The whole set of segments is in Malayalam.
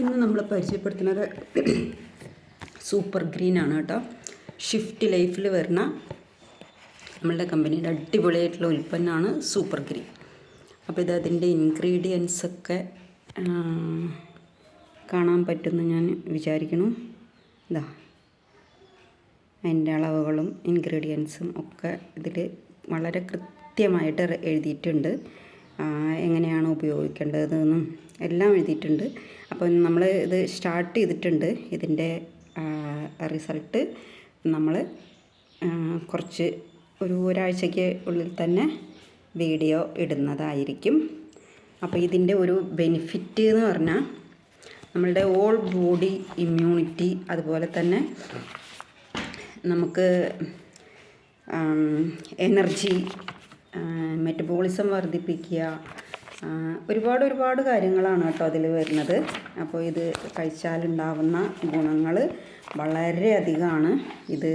ഇന്ന് നമ്മൾ പരിചയപ്പെടുത്തുന്നത് സൂപ്പർ ഗ്രീൻ ആണ് കേട്ടോ. ഷിഫ്റ്റ് ലൈഫിൽ വരുന്ന നമ്മളുടെ കമ്പനിയുടെ അടിപൊളിയായിട്ടുള്ള ഉൽപ്പന്നമാണ് സൂപ്പർ ഗ്രീൻ. അപ്പോൾ ഇത് അതിൻ്റെ ഇൻഗ്രീഡിയൻസൊക്കെ കാണാൻ പറ്റുമെന്ന് ഞാൻ വിചാരിക്കുന്നു. ഇതാ അതിൻ്റെ അളവുകളും ഇൻഗ്രീഡിയൻസും ഒക്കെ ഇതിൽ വളരെ കൃത്യമായിട്ട് എഴുതിയിട്ടുണ്ട്. എങ്ങനെയാണ് ഉപയോഗിക്കേണ്ടതെന്നും എല്ലാം എഴുതിയിട്ടുണ്ട്. അപ്പോൾ നമ്മൾ ഇത് സ്റ്റാർട്ട് ചെയ്തിട്ടുണ്ട്. ഇതിൻ്റെ റിസൾട്ട് നമ്മൾ കുറച്ച് ഒരാഴ്ചയ്ക്ക് ഉള്ളിൽ തന്നെ വീഡിയോ ഇടുന്നതായിരിക്കും. അപ്പോൾ ഇതിൻ്റെ ഒരു ബെനിഫിറ്റ് എന്ന് പറഞ്ഞാൽ നമ്മളുടെ ഓൾ ബോഡി ഇമ്മ്യൂണിറ്റി, അതുപോലെ തന്നെ നമുക്ക് എനർജി, മെറ്റബോളിസം വർദ്ധിപ്പിക്കുക, ഒരുപാട് കാര്യങ്ങളാണ് കേട്ടോ അതിൽ വരുന്നത്. അപ്പോൾ ഇത് കഴിച്ചാലുണ്ടാവുന്ന ഗുണങ്ങൾ വളരെയധികമാണ്. ഇത്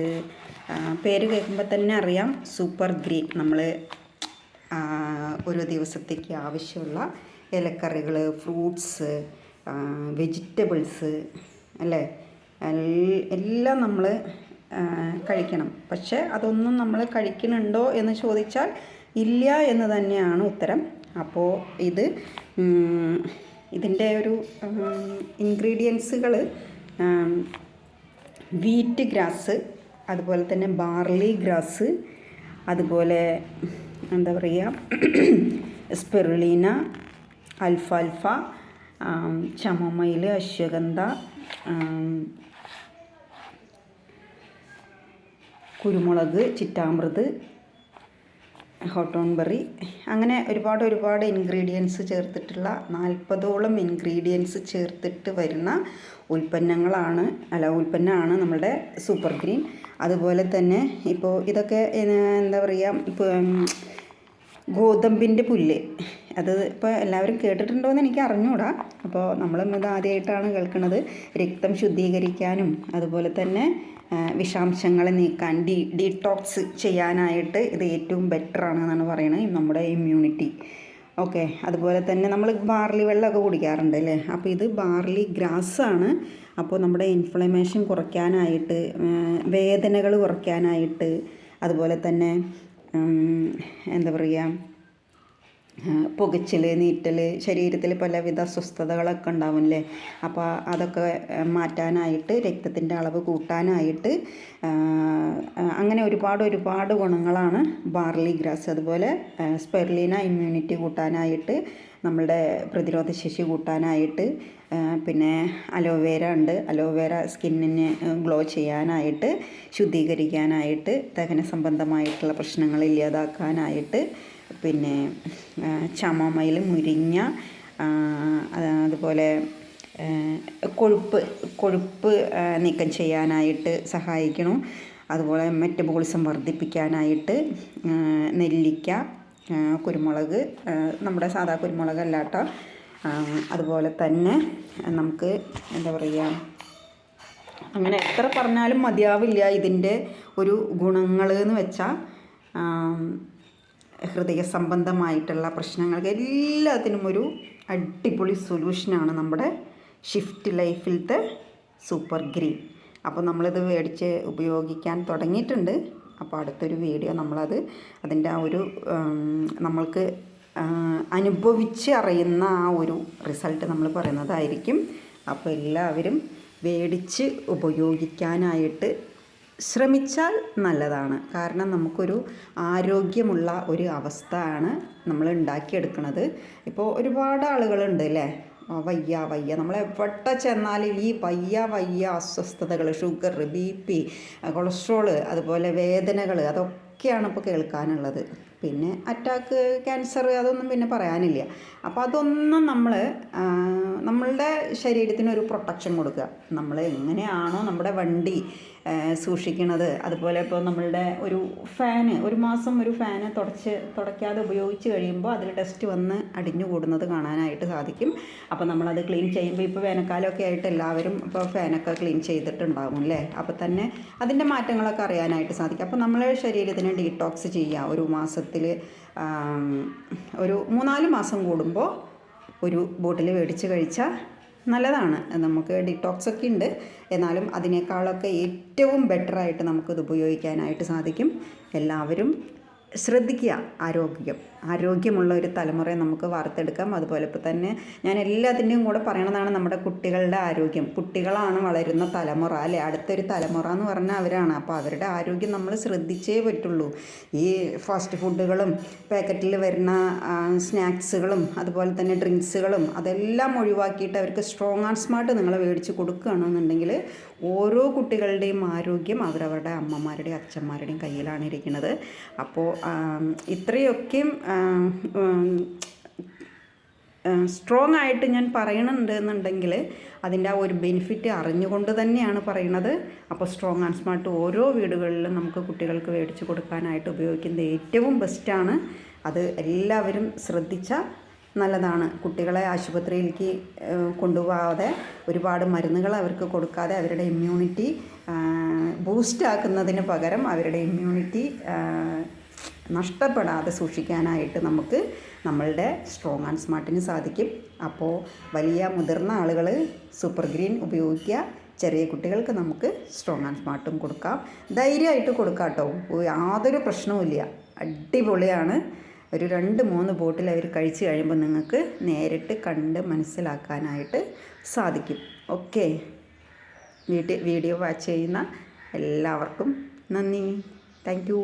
പേര് കേൾക്കുമ്പോൾ തന്നെ അറിയാം, സൂപ്പർ ഗ്രീൻ. നമ്മൾ ഒരു ദിവസത്തേക്ക് ആവശ്യമുള്ള ഇലക്കറികൾ, ഫ്രൂട്ട്സ്, വെജിറ്റബിൾസ് അല്ലേ, എല്ലാം നമ്മൾ കഴിക്കണം. പക്ഷേ അതൊന്നും നമ്മൾ കഴിക്കുന്നുണ്ടോ എന്ന് ചോദിച്ചാൽ ഇല്ല എന്ന് തന്നെയാണ് ഉത്തരം. അപ്പോൾ ഇതിൻ്റെ ഒരു ഇൻഗ്രീഡിയൻസുകൾ വീറ്റ് ഗ്രാസ്, അതുപോലെ തന്നെ ബാർലി ഗ്രാസ്, അതുപോലെ എന്താ പറയുക സ്പിറുലിന, അൽഫാൽഫ, ചമോമൈൽ, അശ്വഗന്ധ, കുരുമുളക്, ചിറ്റാമൃത്, ഹോട്ടോൺബെറി, അങ്ങനെ ഒരുപാട് ഇൻഗ്രീഡിയൻസ് ചേർത്തിട്ടുള്ള 40ഓളം ഇൻഗ്രീഡിയൻസ് ചേർത്തിട്ട് വരുന്ന ഉൽപ്പന്നമാണ് നമ്മുടെ സൂപ്പർ ഗ്രീൻ. അതുപോലെ തന്നെ ഇപ്പോൾ ഇതൊക്കെ എന്താ പറയുക, ഇപ്പോൾ ഗോതമ്പിൻ്റെ പുല്ല്, അത് ഇപ്പോൾ എല്ലാവരും കേട്ടിട്ടുണ്ടോ എന്ന് എനിക്ക് അറിഞ്ഞൂടാ. അപ്പോൾ നമ്മളും ഇത് ആദ്യമായിട്ടാണ് കേൾക്കുന്നത്. രക്തം ശുദ്ധീകരിക്കാനും അതുപോലെ തന്നെ വിഷാംശങ്ങളെ നീക്കാൻ, ഡീടോക്സ് ചെയ്യാനായിട്ട് ഇത് ഏറ്റവും ബെറ്റർ ആണെന്നാണ് പറയുന്നത്, നമ്മുടെ ഇമ്മ്യൂണിറ്റി. ഓക്കെ, അതുപോലെ തന്നെ നമ്മൾ ബാർലി വെള്ളമൊക്കെ കുടിക്കാറുണ്ട് അല്ലേ. അപ്പോൾ ഇത് ബാർലി ഗ്രാസ് ആണ്. അപ്പോൾ നമ്മുടെ ഇൻഫ്ലമേഷൻ കുറയ്ക്കാനായിട്ട്, വേദനകൾ കുറയ്ക്കാനായിട്ട്, അതുപോലെ തന്നെ എന്താ പറയുക, പുകച്ചിൽ, നീറ്റൽ, ശരീരത്തിൽ പലവിധ അസ്വസ്ഥതകളൊക്കെ ഉണ്ടാവില്ലേ. അപ്പോൾ അതൊക്കെ മാറ്റാനായിട്ട്, രക്തത്തിൻ്റെ അളവ് കൂട്ടാനായിട്ട്, അങ്ങനെ ഒരുപാട് ഗുണങ്ങളാണ് ബാർലി ഗ്രാസ്. അതുപോലെ സ്പെർലിന ഇമ്മ്യൂണിറ്റി കൂട്ടാനായിട്ട്, നമ്മളുടെ പ്രതിരോധശേഷി കൂട്ടാനായിട്ട്, പിന്നെ അലോവേര ഉണ്ട്. അലോവേര സ്കിന്നിനെ ഗ്ലോ ചെയ്യാനായിട്ട്, ശുദ്ധീകരിക്കാനായിട്ട്, ദഹന സംബന്ധമായിട്ടുള്ള പ്രശ്നങ്ങൾ ഇല്ലാതാക്കാനായിട്ട്, പിന്നെ ചമോമൈൽ, മുരിങ്ങ, അതുപോലെ കൊഴുപ്പ് നീക്കം ചെയ്യാനായിട്ട് സഹായിക്കണം. അതുപോലെ മെറ്റബോളിസം വർദ്ധിപ്പിക്കാനായിട്ട് നെല്ലിക്ക, കുരുമുളക്, നമ്മുടെ സാധാ കുരുമുളകല്ല കേട്ടോ. അതുപോലെ തന്നെ നമുക്ക് എന്താ പറയുക, അങ്ങനെ എത്ര പറഞ്ഞാലും മതിയാവില്ല ഇതിൻ്റെ ഒരു ഗുണങ്ങൾ എന്ന് വെച്ചാൽ. ഹൃദയ സംബന്ധമായിട്ടുള്ള പ്രശ്നങ്ങൾക്ക് എല്ലാത്തിനും ഒരു അടിപൊളി സൊല്യൂഷനാണ് നമ്മുടെ ഷിഫ്റ്റ് ലൈഫിലത്തെ സൂപ്പർ ഗ്രീൻ. അപ്പോൾ നമ്മളിത് മേടിച്ച് ഉപയോഗിക്കാൻ തുടങ്ങിയിട്ടുണ്ട്. അപ്പോൾ അടുത്തൊരു വീഡിയോ അതിൻ്റെ ആ ഒരു നമ്മൾക്ക് അനുഭവിച്ച് അറിയുന്ന ആ ഒരു റിസൾട്ട് നമ്മൾ പറയുന്നതായിരിക്കും. അപ്പോൾ എല്ലാവരും മേടിച്ച് ഉപയോഗിക്കാനായിട്ട് ശ്രമിച്ചാൽ നല്ലതാണ്. കാരണം നമുക്കൊരു ആരോഗ്യമുള്ള ഒരു അവസ്ഥയാണ് നമ്മൾ ഉണ്ടാക്കിയെടുക്കുന്നത്. ഇപ്പോൾ ഒരുപാട് ആളുകളുണ്ട് അല്ലേ, വയ്യ നമ്മളെവിടെ ചെന്നാലും ഈ വയ്യ അസ്വസ്ഥതകൾ, ഷുഗർ, BP, കൊളസ്ട്രോള്, അതുപോലെ വേദനകൾ, അതൊക്കെയാണ് ഇപ്പോൾ കേൾക്കാനുള്ളത്. പിന്നെ അറ്റാക്ക്, ക്യാൻസർ, അതൊന്നും പിന്നെ പറയാനില്ല. അപ്പോൾ അതൊന്നും നമ്മളുടെ ശരീരത്തിനൊരു പ്രൊട്ടക്ഷൻ കൊടുക്കുക. നമ്മൾ എങ്ങനെയാണോ നമ്മുടെ വണ്ടി സൂക്ഷിക്കണത്, അതുപോലെ ഇപ്പോൾ നമ്മളുടെ ഒരു ഫാന്, ഒരു മാസം ഒരു ഫാന് തുടയ്ക്കാതെ ഉപയോഗിച്ച് കഴിയുമ്പോൾ അതിൽ ഡസ്റ്റ് വന്ന് അടിഞ്ഞു കൂടുന്നത് കാണാനായിട്ട് സാധിക്കും. അപ്പോൾ നമ്മളത് ക്ലീൻ ചെയ്യുമ്പോൾ, ഇപ്പോൾ വേനൽക്കാലമൊക്കെ ആയിട്ട് എല്ലാവരും ഇപ്പോൾ ഫാനൊക്കെ ക്ലീൻ ചെയ്തിട്ടുണ്ടാകും അല്ലേ. അപ്പോൾ തന്നെ അതിൻ്റെ മാറ്റങ്ങളൊക്കെ അറിയാനായിട്ട് സാധിക്കും. അപ്പോൾ നമ്മളെ ശരീരത്തിനെ ഡീടോക്സ് ചെയ്യുക. ഒരു മാസത്തിൽ ഒരു 3-4 മാസം കൂടുമ്പോൾ ഒരു ബോട്ടിൽ മേടിച്ച് കഴിച്ചാൽ നല്ലതാണ്. നമുക്ക് ഡിറ്റോക്സ് ഒക്കെ ഉണ്ട്, എന്നാലും അതിനേക്കാളൊക്കെ ഏറ്റവും ബെറ്ററായിട്ട് നമുക്കിത് ഉപയോഗിക്കാനായിട്ട് സാധിക്കും. എല്ലാവരും ശ്രദ്ധിക്കുക. ആരോഗ്യമുള്ള ഒരു തലമുറയെ നമുക്ക് വാർത്തെടുക്കാം. അതുപോലെ ഇപ്പോൾ തന്നെ ഞാൻ എല്ലാത്തിൻ്റെയും കൂടെ പറയണതാണ് നമ്മുടെ കുട്ടികളുടെ ആരോഗ്യം. കുട്ടികളാണ് വളരുന്ന തലമുറ അല്ലേ, അടുത്തൊരു തലമുറ എന്ന് പറഞ്ഞാൽ അവരാണ്. അപ്പോൾ അവരുടെ ആരോഗ്യം നമ്മൾ ശ്രദ്ധിച്ചേ പറ്റുള്ളൂ. ഈ ഫാസ്റ്റ് ഫുഡുകളും പാക്കറ്റിൽ വരുന്ന സ്നാക്സുകളും അതുപോലെ തന്നെ ഡ്രിങ്ക്സുകളും അതെല്ലാം ഒഴിവാക്കിയിട്ട് അവർക്ക് സ്ട്രോങ് ആൻഡ് സ്മാർട്ട് നിങ്ങൾ മേടിച്ച് കൊടുക്കുകയാണെന്നുണ്ടെങ്കിൽ ഓരോ കുട്ടികളുടെയും ആരോഗ്യം അവരവരുടെ അമ്മമാരുടെയും അച്ഛന്മാരുടെയും കയ്യിലാണ് ഇരിക്കുന്നത്. അപ്പോൾ ഇത്രയൊക്കെയും സ്ട്രോങ് ആയിട്ട് ഞാൻ പറയണുണ്ട് എന്നുണ്ടെങ്കിൽ അതിൻ്റെ ആ ഒരു ബെനിഫിറ്റ് അറിഞ്ഞുകൊണ്ട് തന്നെയാണ് പറയുന്നത്. അപ്പോൾ സ്ട്രോങ് ആൻഡ് സ്മാർട്ട് ഓരോ വീടുകളിലും നമുക്ക് കുട്ടികൾക്ക് മേടിച്ച് കൊടുക്കാനായിട്ട് ഉപയോഗിക്കുന്നത് ഏറ്റവും ബെസ്റ്റാണ്. അത് എല്ലാവരും ശ്രദ്ധിച്ചാൽ നല്ലതാണ്. കുട്ടികളെ ആശുപത്രിയിലേക്ക് കൊണ്ടുപോകാതെ ഒരുപാട് മരുന്നുകൾ അവർക്ക് കൊടുക്കാതെ അവരുടെ ഇമ്മ്യൂണിറ്റി ബൂസ്റ്റ് ആക്കുന്നതിന് പകരം അവരുടെ ഇമ്മ്യൂണിറ്റി നഷ്ടപ്പെടാതെ സൂക്ഷിക്കാനായിട്ട് നമുക്ക് നമ്മളുടെ സ്ട്രോങ് ആൻഡ് സ്മാർട്ടിന് സാധിക്കും. അപ്പോൾ വലിയ മുതിർന്ന ആളുകൾ സൂപ്പർ ഗ്രീൻ ഉപയോഗിക്കുക. ചെറിയ കുട്ടികൾക്ക് നമുക്ക് സ്ട്രോങ് ആൻഡ് സ്മാർട്ടും കൊടുക്കാം. ധൈര്യമായിട്ട് കൊടുക്കാം കേട്ടോ, യാതൊരു പ്രശ്നവുമില്ല. അടിപൊളിയാണ്. ഒരു 2-3 ബോട്ടിൽ അവർ കഴിച്ച് കഴിയുമ്പോൾ നിങ്ങൾക്ക് നേരിട്ട് കണ്ട് മനസ്സിലാക്കാനായിട്ട് സാധിക്കും. ഓക്കെ, വീഡിയോ വാച്ച് ചെയ്യുന്ന എല്ലാവർക്കും നന്ദി. Thank you.